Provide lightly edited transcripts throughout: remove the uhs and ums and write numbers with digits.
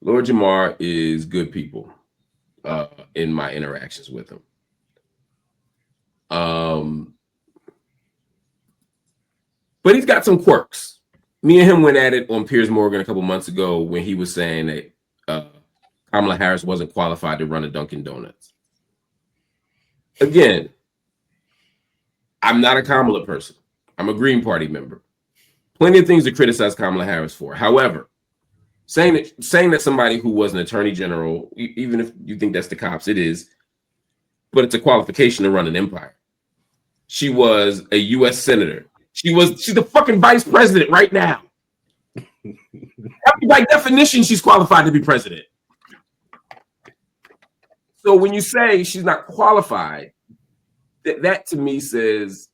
Lord Jamar is good people in my interactions with him. But he's got some quirks. Me and him went at it on Piers Morgan a couple months ago when he was saying that Kamala Harris wasn't qualified to run a Dunkin' Donuts. Again, I'm not a Kamala person. I'm a Green Party member. Plenty of things to criticize Kamala Harris for. However, saying that somebody who was an attorney general, even if you think that's the cops, it is, but it's a qualification to run an empire. She was a U.S. senator. She's the fucking vice president right now. By definition, she's qualified to be president. So when you say she's not qualified, that to me says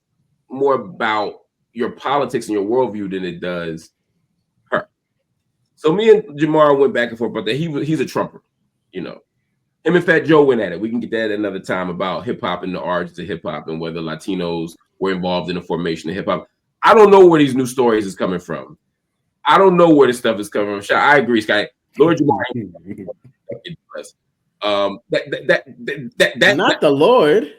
more about your politics and your worldview than it does her. So me and Jamar went back and forth about that. He's a Trumper, you know. Him and Fat Joe went at it. We can get that at another time about hip hop and the origins of hip hop and whether Latinos were involved in the formation of hip hop. I don't know where these new stories is coming from. I don't know where this stuff is coming from. I agree, Sky. Lord Jamar. Not the Lord.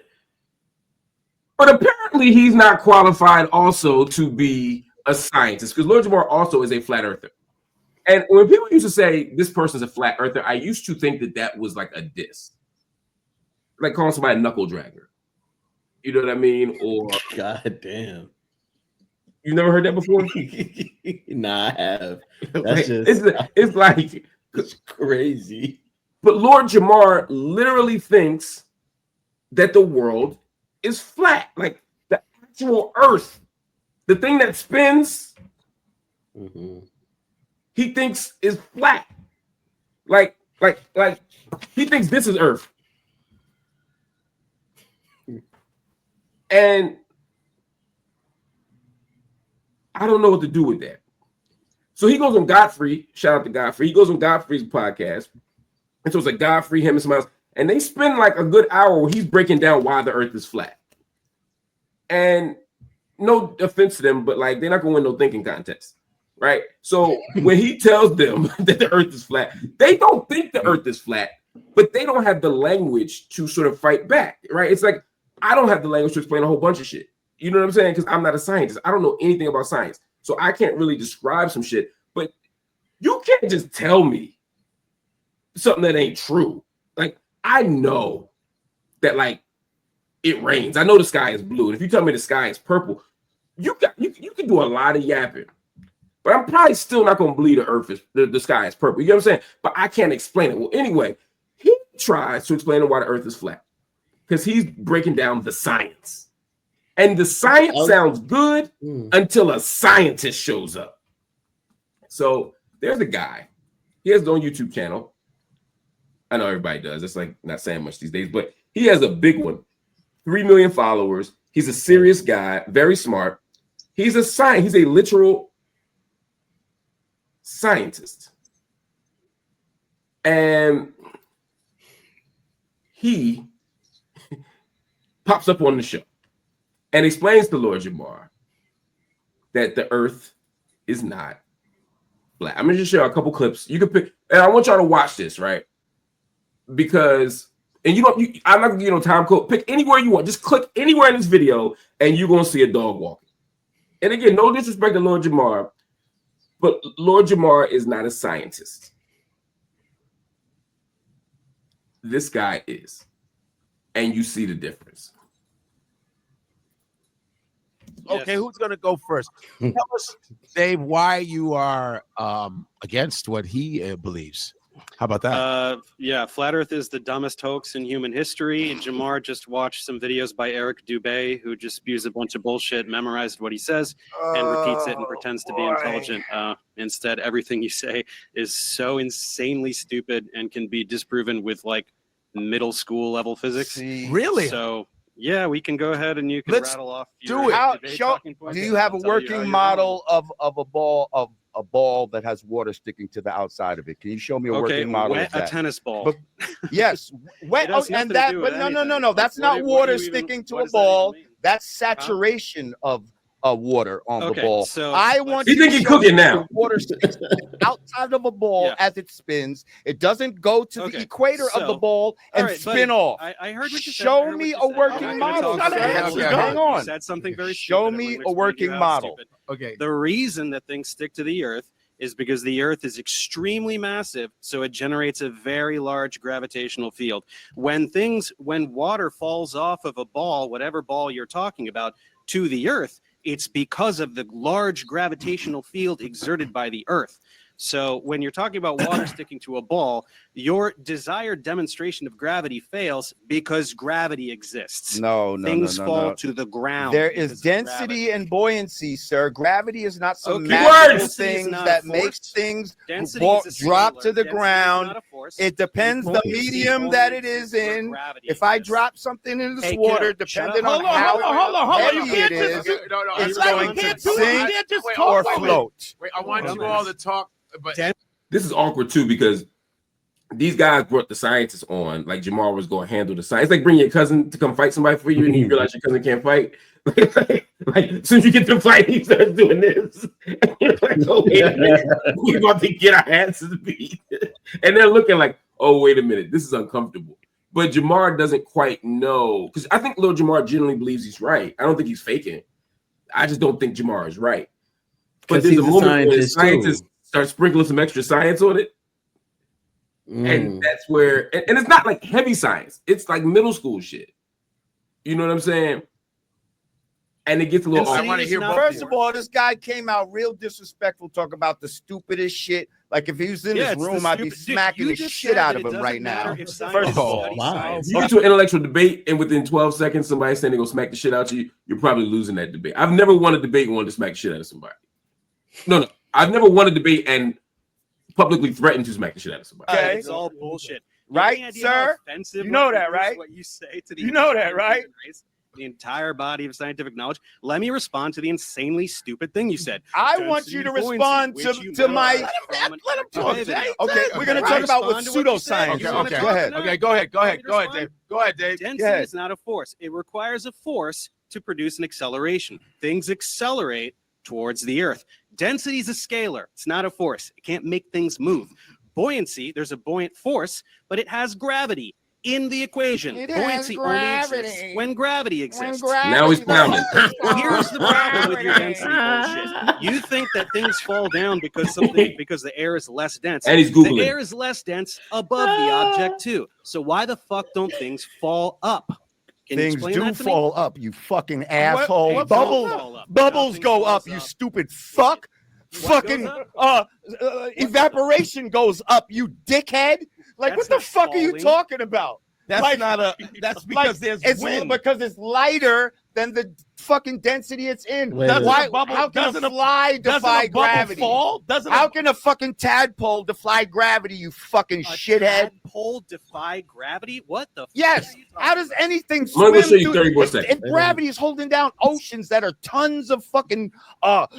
But apparently he's not qualified also to be a scientist because Lord Jamar also is a flat earther. And when people used to say this person's a flat earther, I used to think that was like a diss. Like calling somebody a knuckle dragger. You know what I mean? Or God damn. You never heard that before? Nah, I have. That's it's like it's crazy. But Lord Jamar literally thinks that the world is flat, like the actual Earth, the thing that spins. He thinks is flat, like he thinks this is Earth, and I don't know what to do with that. So he goes on Godfrey. Shout out to Godfrey. He goes on Godfrey's podcast, and so it's like Godfrey, him, and somebody else. And they spend like a good hour where he's breaking down why the earth is flat. And no offense to them, but like they're not gonna win no thinking contest, right? So when he tells them that the earth is flat, they don't think the earth is flat, but they don't have the language to sort of fight back, right? It's like I don't have the language to explain a whole bunch of shit. You know what I'm saying? Because I'm not a scientist. I don't know anything about science. So I can't really describe some shit, but you can't just tell me something that ain't true. Like, I know that like it rains. I know the sky is blue. And if you tell me the sky is purple, you can do a lot of yapping. But I'm probably still not gonna believe the earth is the sky is purple. You know what I'm saying? But I can't explain it. Well, anyway, he tries to explain why the earth is flat because he's breaking down the science. And the science sounds good until a scientist shows up. So there's a guy. He has his own YouTube channel. I know everybody does. It's like not saying much these days, but he has a big one. 3 million followers. He's a serious guy, very smart. He's a literal scientist. And he pops up on the show and explains to Lord Jamar that the earth is not flat. I'm gonna just share a couple clips. You can pick, and I want y'all to watch this, right? Because, and I'm not gonna give you no time code. Pick anywhere you want. Just click anywhere in this video, and you're gonna see a dog walking. And again, no disrespect to Lord Jamar, but Lord Jamar is not a scientist. This guy is, and you see the difference. Okay, who's going to go first? Tell us, Dave, why you are against what he believes. How about that? Yeah, Flat Earth is the dumbest hoax in human history. Jamar just watched some videos by Eric Dubé, who just spews a bunch of bullshit, memorized what he says, and repeats it and pretends to be intelligent. Instead, everything you say is so insanely stupid and can be disproven with like middle school level physics. Really? So yeah, we can go ahead and you can rattle off. Do you have a working model of a ball that has water sticking to the outside of it? Can you show me a working model of that? A tennis ball. But, yes, wet. And that, but no. That's not water sticking to a ball. That's saturation of water on the ball. So I want you think you're cooking now? Water sticks outside of a ball as it spins. It doesn't go to the equator of the ball and spin off. I heard what you said. Show me a working model. Hang on. You said something very Show me a working model. Okay. The reason that things stick to the earth is because the earth is extremely massive, so it generates a very large gravitational field. When water falls off of a ball, whatever ball you're talking about, to the earth, it's because of the large gravitational field exerted by the earth. So when you're talking about water sticking to a ball, your desired demonstration of gravity fails because gravity exists. Things fall to the ground. There is density and buoyancy, sir. Gravity is not some magical thing that makes things drop to the ground. It depends the medium that it is in. If I drop something in this water, depending on how heavy it is, it's going to sink or float. Wait, I want you all to talk. But this is awkward too because these guys brought the scientists on, like Jamar was going to handle the science. It's like bring your cousin to come fight somebody for you, and you realize your cousin can't fight. like as soon as you get to fight, he starts doing this. And you're like, oh wait a minute, we're about to get our asses beat, and they're looking like, oh wait a minute, this is uncomfortable. But Jamar doesn't quite know because I think little Jamar generally believes he's right. I don't think he's faking. I just don't think Jamar is right. But there's a moment where the scientists start sprinkling some extra science on it. And that's where, and it's not like heavy science. It's like middle school shit. You know what I'm saying? And it gets a little. I want to hear. First of all, this guy came out real disrespectful, talk about the stupidest shit. Like if he was in this room, I'd be smacking the shit out of him right now. First of all, you get to an intellectual debate, and within 12 seconds, somebody's saying they're gonna smack the shit out of you. You're probably losing that debate. I've never won a debate and wanted to smack the shit out of somebody. No. I've never won a debate and publicly threatened to smack the shit out of somebody. Okay. It's all bullshit. Right, sir? You know that, right? What you say to the you know that, right? The entire body of scientific knowledge. Let me respond to the insanely stupid thing you said. I want you to respond to my. Let him talk. Okay, we're going to talk about what pseudoscience. Okay, go ahead. Okay, go ahead, Dave. Go ahead, Dave. Density is not a force. It requires a force to produce an acceleration. Things accelerate towards the earth. Density is a scalar. It's not a force. It can't make things move. Buoyancy, there's a buoyant force, but it has gravity in the equation. Buoyancy only exists when gravity exists. Now he's pounding. Here's the problem with your density bullshit. You think that things fall down because the air is less dense. And he's Googling. The air is less dense above the object too. So why the fuck don't things fall up? Things do fall up, you fucking asshole. Bubbles go up, you stupid fuck. Fucking evaporation goes up, you dickhead. Like, what the fuck are you talking about? That's because there's wind. Because it's lighter than the fucking density it's in. How can a fly defy gravity? How can a fucking tadpole defy gravity, you fucking shithead? Tadpole defy gravity? What the fuck? Yes. How does anything swim? I'm going to show you 30 more seconds. If gravity is holding down oceans that are tons of fucking of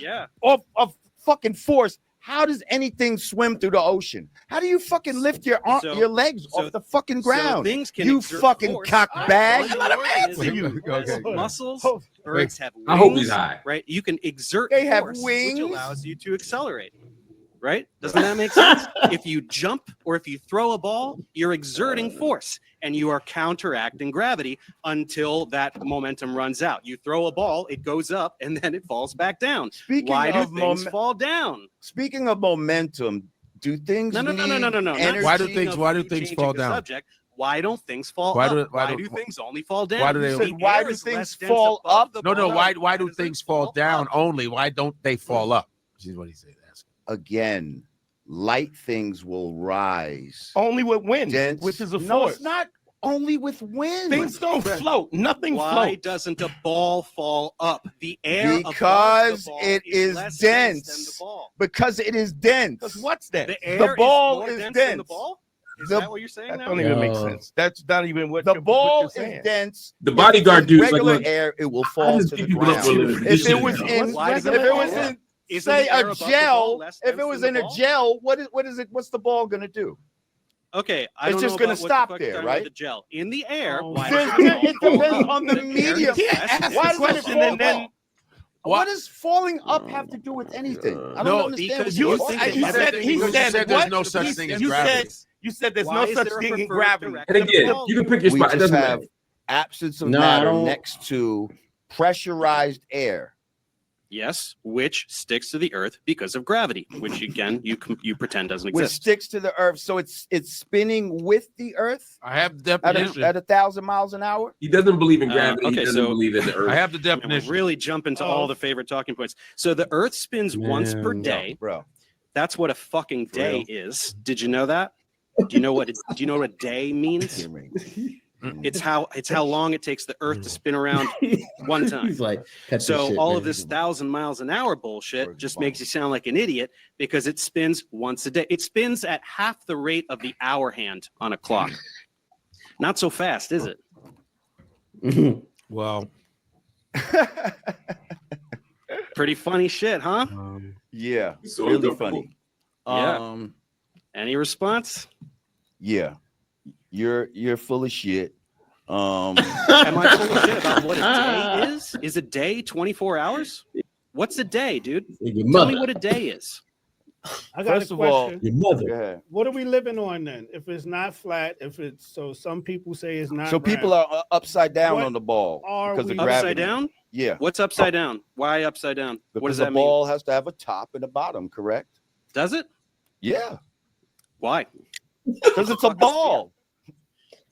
fucking force, how does anything swim through the ocean? How do you fucking lift your legs off the fucking ground? You fucking cockbag. Muscles. Birds have wings. I hope he's high. Right? You can exert They have force, wings. which allows you to accelerate. Right? Doesn't that make sense? If you jump or if you throw a ball, you're exerting force and you are counteracting gravity until that momentum runs out. You throw a ball, it goes up, and then it falls back down. Why do things fall down? Speaking of momentum, do things No. Why do things fall down? Subject. Why don't things fall up? Why do things only fall down? Why do they? Why do things fall up? No. Why do things fall down only? Why don't they fall up? This is what he said. Again, light things will rise. Only with wind, Dense. which is a force. No, it's not only with wind. Things don't float. Nothing floats. Why doesn't a ball fall up? The air because above the ball it is less dense. than the ball. Because it is dense. Because what's that? The air ball is more is dense dense. than the ball? Is The- that what you're saying That now? don't even make sense. That's not even what The ball what you're is saying. dense. The bodyguard dude's like, regular look, air, it will I fall just to beat the people up for a ground. living. If This it shit was is in, Why if does it it fall was up? in, Isn't say the air a above the ball gel, less if it dense was than in the a ball? gel, what is it? What's the ball gonna do? Okay, I It's don't just know gonna about what stop the fuck there, you're talking about right? The gel in the air. Oh, Why There's- does it it fall depends up? on the The air medium. is less Ask dense the Why than does it question fall and then up? What does falling up have to do with anything? I don't understand. Because he said there's no such thing as gravity. You said there's Why no is such there a thing in preferred gravity. direction? And again, you can pick your We spot. It just doesn't have matter. absence of No, I matter don't- next to pressurized air. Yes, which sticks to the Earth because of gravity, which again you pretend doesn't Which exist. sticks to the earth, so it's spinning with the earth I have the at definition. at 1,000 miles an hour. He doesn't believe in gravity. okay, He doesn't so- believe in the earth. I have the And we're definition. really jump into all the favorite talking points. So the Earth spins once per Man. day. Bro, That's what a fucking day is. Did you know that? Do you know what a day means? It's how long it takes the Earth to spin around one time. He's like, cut this So shit, all man. of this 1,000 miles an hour bullshit just makes you sound like an idiot because it spins once a day. It spins at half the rate of the hour hand on a clock. Not so fast, is it? Well, Pretty funny shit, huh? yeah, So really uncomfortable. funny. Yeah. Any response? Yeah, you're full of shit. Am I full of shit about what a day is? Is a day 24 hours? What's a day, dude? Your Tell me mother. what a day is. I got First a of all- question. Your mother. Go ahead. What are we living on then? If it's not flat, so some people say it's not. So people are upside down What on the ball are because of we- gravity. Upside down? Yeah, What's upside down? Why upside down? because What does the that mean? ball has to have a top and a bottom, correct? Does it? Yeah, Why? because it's a ball.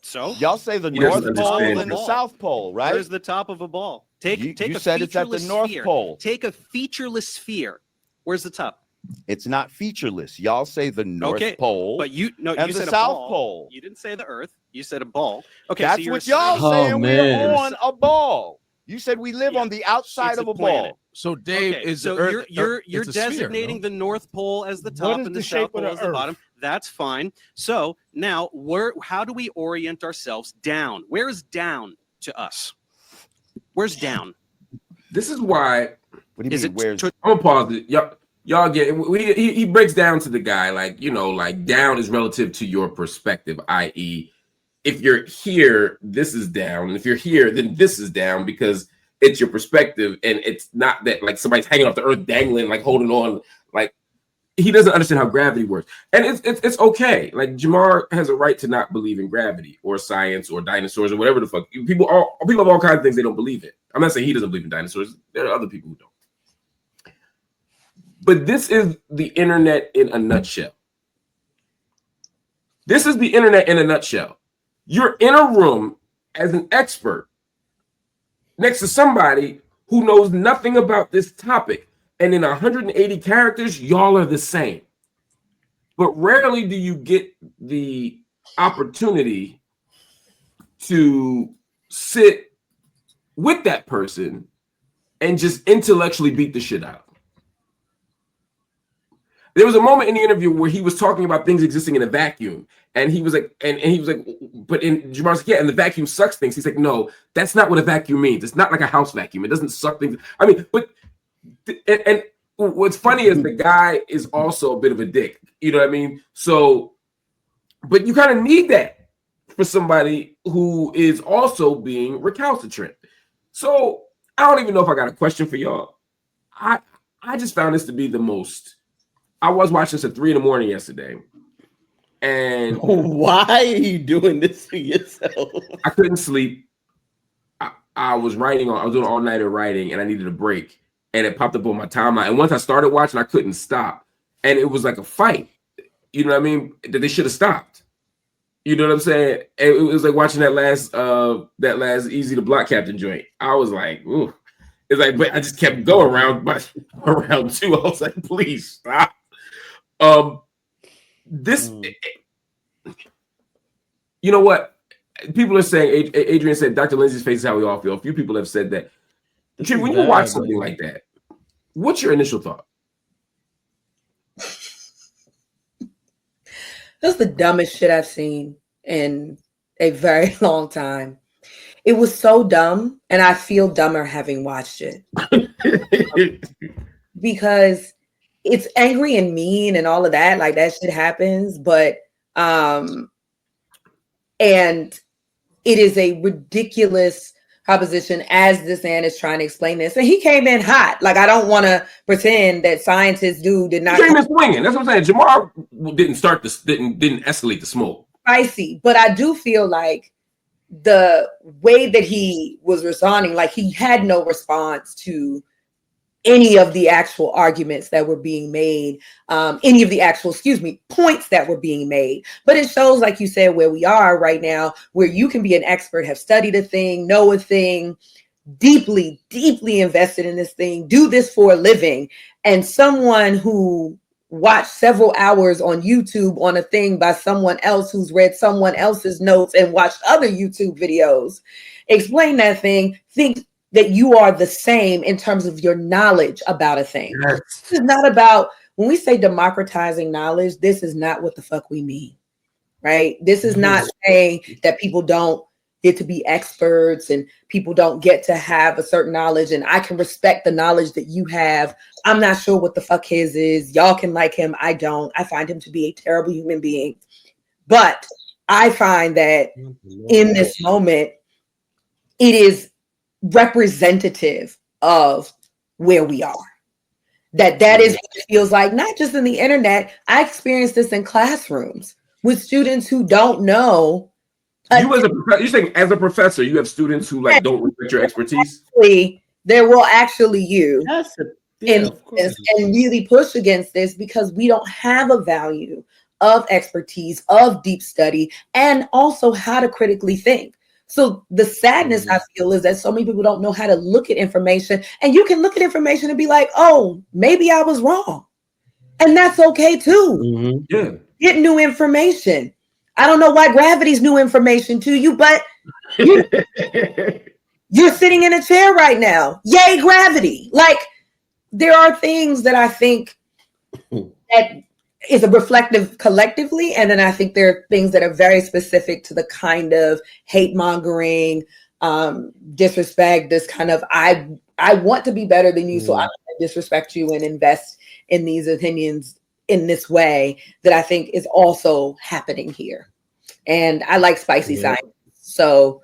So Y'all say the He doesn't North Pole understand and the ball. South Pole, right? where's the top of a ball? Take You a said it's at the featureless North sphere. Pole. Take a featureless sphere. Where's the top? It's not featureless. Y'all say the North Okay, Pole, But you and you the said South a ball. Pole. You didn't say the Earth. You said a ball. Okay, That's so you're what y'all Oh, saying. man. We're on a ball. You said we live Yeah, on the outside it's of a a planet. ball. so Dave Okay, is so the Earth. you're it's a sphere, designating no? the North Pole as the What top is and the the shape South of Pole the as the Earth? bottom. That's fine. So now how do we orient ourselves down? Where is down to us? Where's down? This is why What do you Is mean? it Where's I'm gonna pause it. Y'all get he breaks down to the guy like, you know, like down is relative to your perspective, i.e., if you're here, this is down, and if you're here, then this is down because it's your perspective, and it's not that like somebody's hanging off the earth, dangling, like holding on. Like he doesn't understand how gravity works, and it's okay. Like Jamar has a right to not believe in gravity or science or dinosaurs or whatever the fuck. People have all kinds of things they don't believe in. I'm not saying he doesn't believe in dinosaurs. There are other people who don't. But this is the internet in a nutshell. This is the internet in a nutshell. You're in a room as an expert next to somebody who knows nothing about this topic. And in 180 characters, y'all are the same. But rarely do you get the opportunity to sit with that person and just intellectually beat the shit out of them. There was a moment in the interview where he was talking about things existing in a vacuum, and he was like, and he was like, but in Jamar's like, yeah, and the vacuum sucks things. He's like, no, that's not what a vacuum means. It's not like a house vacuum. It doesn't suck things. I mean, but and what's funny is the guy is also a bit of a dick. You know what I mean? So, but you kind of need that for somebody who is also being recalcitrant. So I don't even know if I got a question for y'all. I just found this to be the most. I was watching this at 3 a.m. yesterday, and Why are you doing this to yourself? I couldn't sleep. I was writing I was doing all-nighter writing, and I needed a break, and it popped up on my timeline. And once I started watching, I couldn't stop, and it was like a fight. You know what I mean? That they should have stopped. You know what I'm saying? It was like watching that last Easy to Block Captain joint. I was like, ooh. It's like, but I just kept going around 2. I was like, please stop. This, you know what? People are saying, Adrian said, Dr. Lindsey's face is how we all feel. A few people have said that. Tree, when you watch something like that, what's your initial thought? That's the dumbest shit I've seen in a very long time. It was so dumb, and I feel dumber having watched it. Because it's angry and mean and all of that, like that shit happens, but and it is a ridiculous proposition as this man is trying to explain this. And he came in hot. Like, I don't want to pretend that scientists did not. He came in swinging. That's what I'm saying. Jamar didn't start this, didn't escalate the smoke. Spicy, but I do feel like the way that he was responding, like he had no response to any of the actual arguments that were being made, any of the actual, points that were being made. But it shows, like you said, where we are right now, where you can be an expert, have studied a thing, know a thing, deeply, deeply invested in this thing, do this for a living, and someone who watched several hours on YouTube on a thing by someone else who's read someone else's notes and watched other YouTube videos, explain that thing, think that you are the same in terms of your knowledge about a thing. Yes. This is not about, when we say democratizing knowledge, this is not what the fuck we mean, right? This is not saying that people don't get to be experts and people don't get to have a certain knowledge, and I can respect the knowledge that you have. I'm not sure what the fuck his is. Y'all can like him. I don't. I find him to be a terrible human being. But I find that in this moment, it is representative of where we are. That is what it feels like, not just in the internet. I experienced this in classrooms with students who don't know. You're saying as a professor, you have students who like don't respect your expertise? There will actually and really push against this because we don't have a value of expertise, of deep study, and also how to critically think. So the sadness I feel is that so many people don't know how to look at information, and you can look at information and be like, oh, maybe I was wrong. And that's okay too. Yeah. Get new information. I don't know why gravity's new information to you, but you're sitting in a chair right now. Yay, gravity. Like, there are things that I think that is a reflective collectively, and then I think there are things that are very specific to the kind of hate mongering, disrespect, this kind of I want to be better than you, so I'm going to disrespect you and invest in these opinions in this way that I think is also happening here. And I like spicy science, so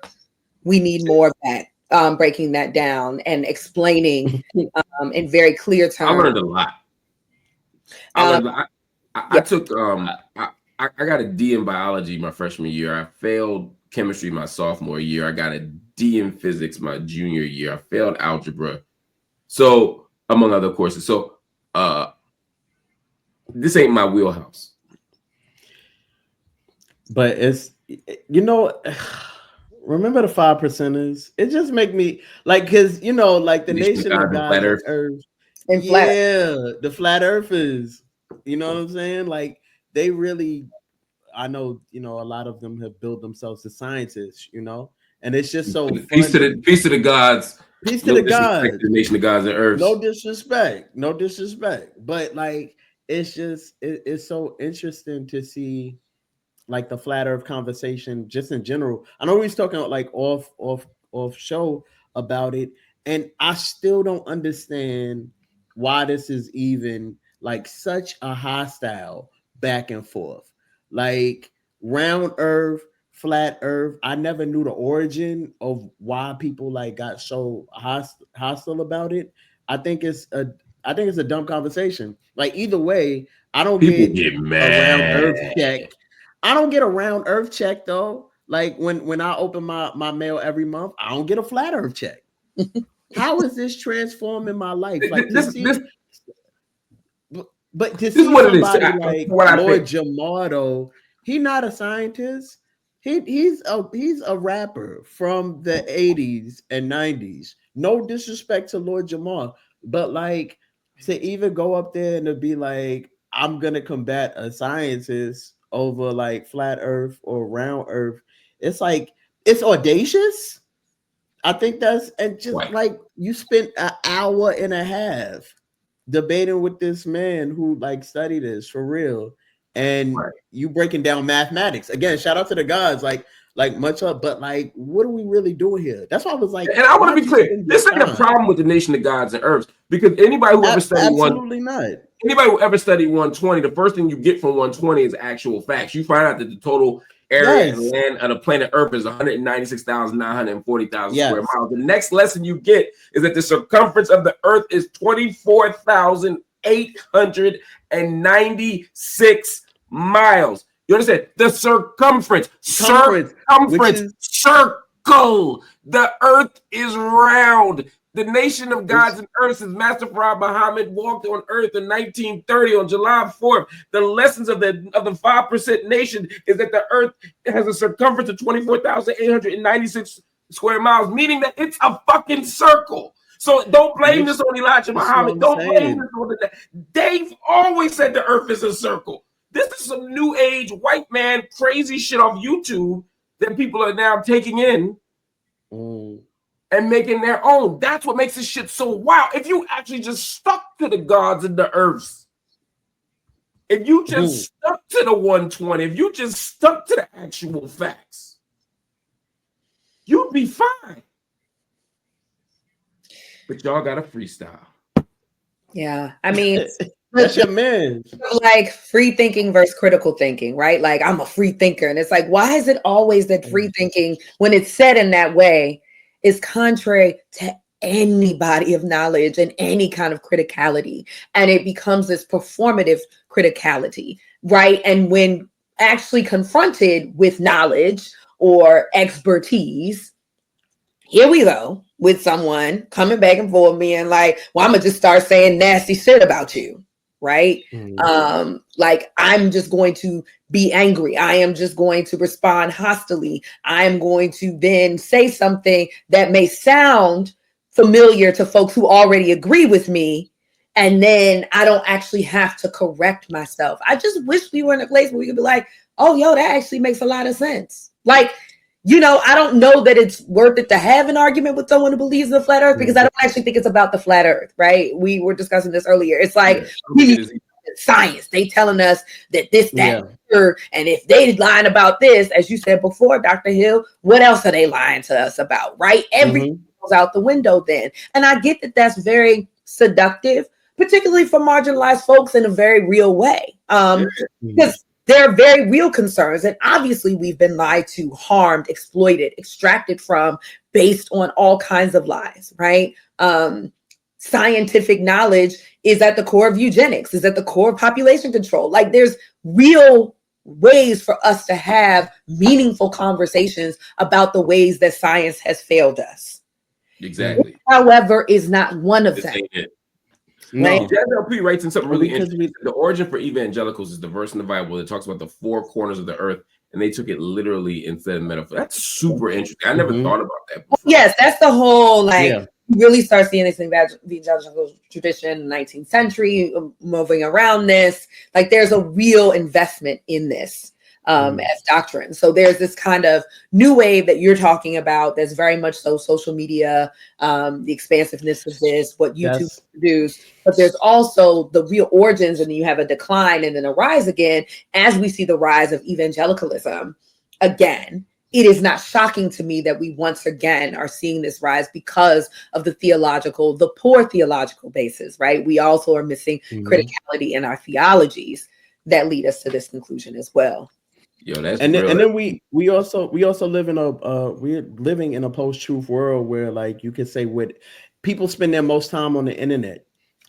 we need more of that, breaking that down and explaining in very clear terms. I learned a lot. I took I got a D in biology my freshman year. I failed chemistry my sophomore year. I got a D in physics my junior year. I failed algebra. So, among other courses. So, this ain't my wheelhouse. But it's, remember the 5%ers? It just make me like, because like the nation of God and earth. And the flat earthers. You know what I'm saying? Like, they really, I know, a lot of them have built themselves as scientists, and it's just so peace to the gods. Peace to the gods. The nation of gods and earth. No disrespect. But like, it's just it's so interesting to see like the flat earth conversation just in general. I know we was talking like off show about it, and I still don't understand why this is even like such a hostile back and forth. Like, round earth, flat earth. I never knew the origin of why people like got so hostile about it. I think it's a dumb conversation. Like, either way, I don't get a round earth check. I don't get a round earth check though. Like, when I open my mail every month, I don't get a flat earth check. How is this transforming my life? Like, but to see somebody like Lord Jamar, though, he's not a scientist. He's a rapper from the 80s and 90s. No disrespect to Lord Jamar, but like, to even go up there and to be like, I'm gonna combat a scientist over like flat earth or round earth, it's like, it's audacious. I think that's, and just like, you spent an hour and a half debating with this man who like studied this for real, and you breaking down mathematics. Again, shout out to the gods. Like, like much up, but like, what are we really doing here? That's why I was like, and I want to be clear, this ain't a problem with the nation of gods and earths, because anybody who ever studied anybody who ever studied 120, the first thing you get from 120 is actual facts. You find out that the total area and land of the planet Earth is 196,940,000 square miles. The next lesson you get is that the circumference of the Earth is 24,896 miles. You understand? The circumference. Circle. The Earth is round. The nation of gods and earths, as Master Farad Muhammad walked on Earth in 1930 on July 4th. The lessons of the 5% nation is that the Earth has a circumference of 24,896 square miles, meaning that it's a fucking circle. So don't blame this on Elijah Muhammad. Don't blame this on the. They've always said the Earth is a circle. This is some new age white man crazy shit off YouTube that people are now taking in. And making their own. That's what makes this shit so wild. If you actually just stuck to the gods and the earths, if you just stuck to the 120, if you just stuck to the actual facts, you'd be fine. But y'all got a freestyle. Yeah, I mean, that's your man. Like free thinking versus critical thinking, right? Like I'm a free thinker, and it's like, why is it always that free thinking, when it's said in that way, is contrary to any body of knowledge and any kind of criticality, and it becomes this performative criticality, right? And when actually confronted with knowledge or expertise, here we go with someone coming back and forth being like, well, I'm gonna just start saying nasty shit about you, right? Like I'm just going to be angry. I am just going to respond hostily. I am going to then say something that may sound familiar to folks who already agree with me. And then I don't actually have to correct myself. I just wish we were in a place where we could be like, oh, yo, that actually makes a lot of sense. Like, you know, I don't know that it's worth it to have an argument with someone who believes in the flat earth, because I don't actually think it's about the flat earth, right? We were discussing this earlier. It's like, science. They telling us that this, that, and if they lying about this, as you said before, Dr. Hill, what else are they lying to us about, right? Everything goes out the window then. And I get that that's very seductive, particularly for marginalized folks in a very real way. Because there are very real concerns. And obviously we've been lied to, harmed, exploited, extracted from, based on all kinds of lies, right? Scientific knowledge is at the core of eugenics, is at the core of population control. Like there's real ways for us to have meaningful conversations about the ways that science has failed us. Exactly. This, however, is not one of them. No, JLP writes in something really interesting. The origin for evangelicals is the verse in the Bible that talks about the four corners of the earth, and they took it literally instead of metaphor. That's super interesting. I never thought about that before. Yes, that's the whole like. You really start seeing this in the evangelical tradition in the 19th century, moving around this. Like there's a real investment in this as doctrine. So there's this kind of new wave that you're talking about that's very much so social media, the expansiveness of this, what YouTube produced. But there's also the real origins, and then you have a decline and then a rise again as we see the rise of evangelicalism again. It is not shocking to me that we once again are seeing this rise because of the poor theological basis, right? We also are missing criticality in our theologies that lead us to this conclusion as well. Yo, that's and then we also live in we're living in a post-truth world where, like, you can say what people spend their most time on the internet,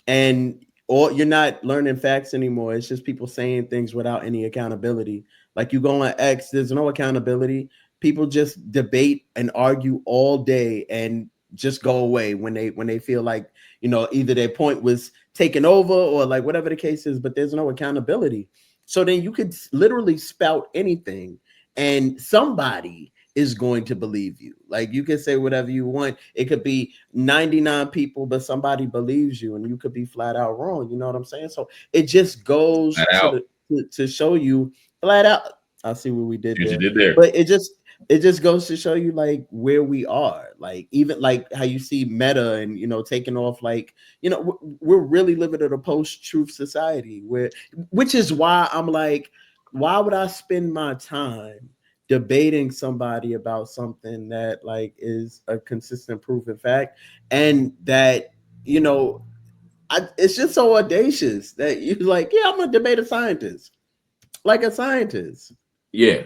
and or you're not learning facts anymore. It's just people saying things without any accountability. Like you go on X, there's no accountability. People just debate and argue all day and just go away when they feel like, you know, either their point was taken over or like whatever the case is, but there's no accountability. So then you could literally spout anything and somebody is going to believe you. Like you can say whatever you want. It could be 99 people, but somebody believes you, and you could be flat out wrong. You know what I'm saying? So it just goes to show you flat out. I see what we did there. But it just goes to show you like where we are, like even like how you see Meta and, you know, taking off, like, you know, we're really living in a post-truth society which is why I'm like, why would I spend my time debating somebody about something that like is a consistent proven fact, and that, you know, it's just so audacious that you're like, yeah, I'm gonna debate a scientist, like a scientist. Yeah.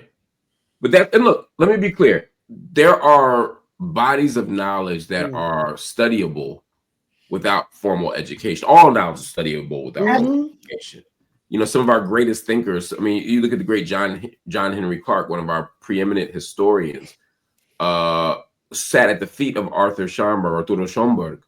But and look, let me be clear. There are bodies of knowledge that are studyable without formal education. All knowledge is studyable without formal education. You know, some of our greatest thinkers, I mean, you look at the great John Henry Clark, one of our preeminent historians, sat at the feet of Arthur Schomburg,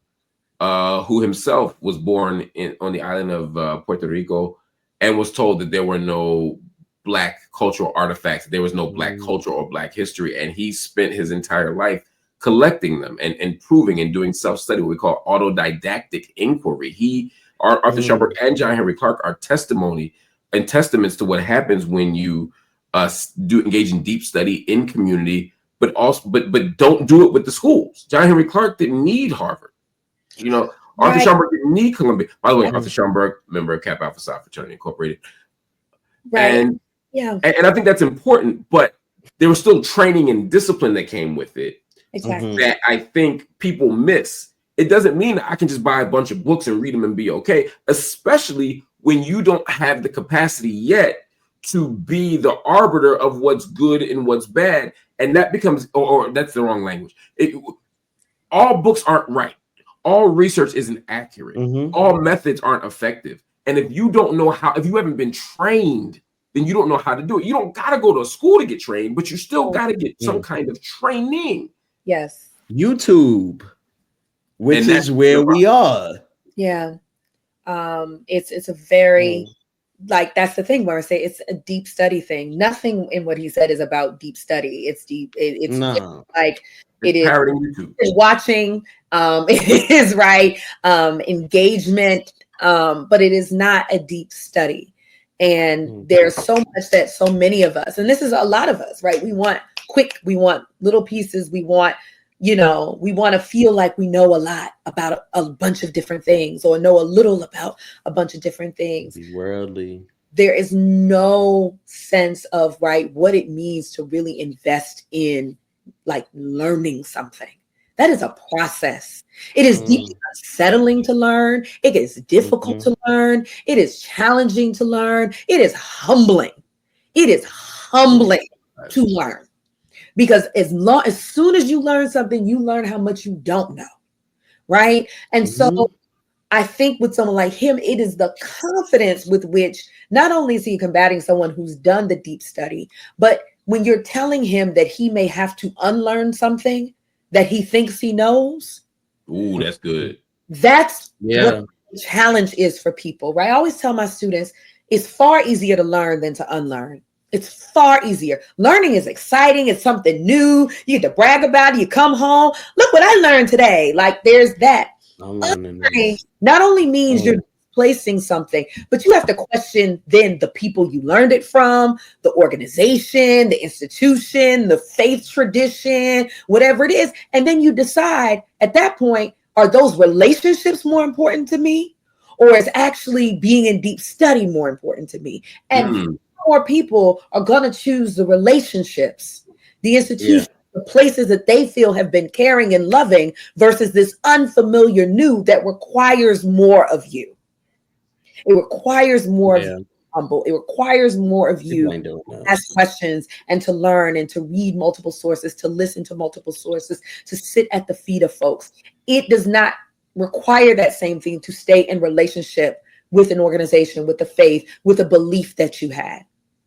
who himself was born on the island of Puerto Rico and was told that there were no Black cultural artifacts, there was no Black culture or Black history. And he spent his entire life collecting them and proving and doing self-study, what we call autodidactic inquiry. Arthur Schomburg and John Henry Clark are testimony and testaments to what happens when you do engage in deep study in community, but don't do it with the schools. John Henry Clark didn't need Harvard. You know, Arthur Schomburg didn't need Columbia. By the way, Arthur Schomburg, member of Kappa Alpha Psi Fraternity Incorporated. Right. And I think that's important, but there was still training and discipline that came with it. Exactly. That I think people miss. It doesn't mean that I can just buy a bunch of books and read them and be okay, especially when you don't have the capacity yet to be the arbiter of what's good and what's bad. And that becomes, or that's the wrong language. All books aren't right. All research isn't accurate. All methods aren't effective. And if you don't know how, if you haven't been trained, then you don't know how to do it. You don't got to go to a school to get trained, but you still got to get some kind of training. Yes. YouTube, which is where we are. Yeah. It's a very, like, that's the thing where I say it's a deep study thing. Nothing in what he said is about deep study. It's deep. It's like, it is watching, it is engagement, but it is not a deep study. And there's so much that so many of us, and this is a lot of us, right? We want quick, we want little pieces, we want, we want to feel like we know a lot about a bunch of different things, or know a little about a bunch of different things. Be worldly. There is no sense of what it means to really invest in learning something. That is a process. It is deeply unsettling to learn. It is difficult to learn. It is challenging to learn. It is humbling. It is humbling to learn. Because as soon as you learn something, you learn how much you don't know. Right. And so I think with someone like him, it is the confidence with which not only is he combating someone who's done the deep study, but when you're telling him that he may have to unlearn something that he thinks he knows. Ooh, that's good. That's what the challenge is for people, right? I always tell my students, it's far easier to learn than to unlearn. It's far easier. Learning is exciting. It's something new. You get to brag about it. You come home. Look what I learned today. There's that. Unlearning not only means you're displacing something, but you have to question then the people you learned it from, the organization, the institution, the faith tradition, whatever it is. And then you decide at that point, are those relationships more important to me, or is actually being in deep study more important to me? And more people are going to choose the relationships, the institution, the places that they feel have been caring and loving versus this unfamiliar new that requires more of you. It requires more of you humble. It requires more of you to ask questions and to learn and to read multiple sources, to listen to multiple sources, to sit at the feet of folks. It does not require that same thing to stay in relationship with an organization, with the faith, with a belief that you had.